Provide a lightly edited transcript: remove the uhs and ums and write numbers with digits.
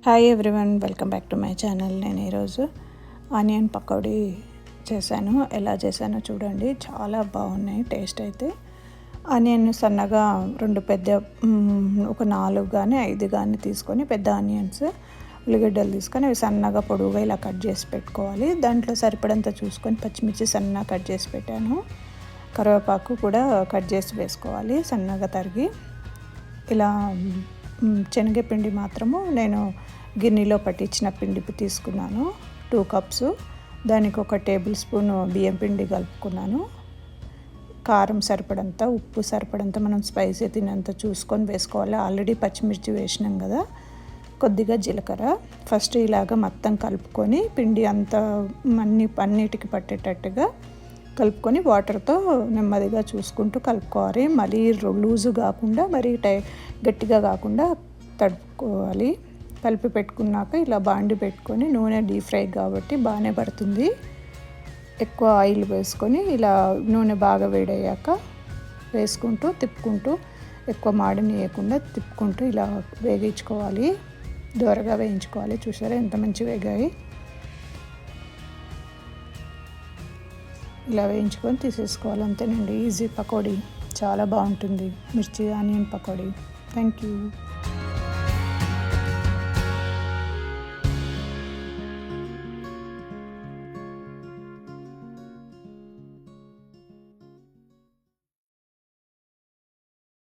Hi everyone, welcome back to my channel. నేను ఈరోజు onion pakodi చేశాను. ఎలా చేశానో చూడండి, చాలా బాగున్నాయి టేస్ట్ అయితే. ఆనియన్ సన్నగా ఒక 4 కానీ 5 కానీ తీసుకొని, పెద్ద ఆనియన్స్ ఉల్లిగడ్డలు తీసుకొని అవి సన్నగా పొడవుగా ఇలా కట్ చేసి పెట్టుకోవాలి. దాంట్లో సరిపడంత చూసుకొని పచ్చిమిర్చి సన్నగా కట్ చేసి పెట్టాను. కరివేపాకు కూడా కట్ చేసి వేసుకోవాలి సన్నగా తరిగి. ఇలా శనగపిండి మాత్రము నేను గిన్నెలో పట్టించిన పిండి తీసుకున్నాను 2 కప్స్. దానికి 1 టేబుల్ స్పూన్ బియ్యం పిండి కలుపుకున్నాను. కారం సరిపడంత, ఉప్పు సరిపడంత, మనం స్పైసీ తినంత చూసుకొని వేసుకోవాలి. ఆల్రెడీ పచ్చిమిర్చి వేసినాం కదా. కొద్దిగా జీలకర్ర. ఫస్ట్ ఇలాగ మొత్తం కలుపుకొని పిండి అంతా అన్నిటికి పట్టేటట్టుగా కలుపుకొని వాటర్తో నెమ్మదిగా చూసుకుంటూ కలుపుకోవాలి. మరీ లూజు కాకుండా మరీ గట్టిగా కాకుండా తడుపుకోవాలి. కలిపి పెట్టుకున్నాక ఇలా బాండి పెట్టుకొని, నూనె డీప్ ఫ్రై కాబట్టి బాగానే పడుతుంది. ఎక్కువ ఆయిల్ వేసుకొని ఇలా నూనె బాగా వేడయ్యాక వేసుకుంటూ తిప్పుకుంటూ, ఎక్కువ మాడనియకుండా తిప్పుకుంటూ ఇలా వేగించుకోవాలి. దోరగా వేయించుకోవాలి. చూసారా ఎంత మంచి వేగాయి. ఇలా వేయించుకొని తీసేసుకోవాలి. అంతేనండి, ఈజీ పకోడీ. చాలా బాగుంటుంది మిర్చి ఆనియన్ పకోడీ. Thank you.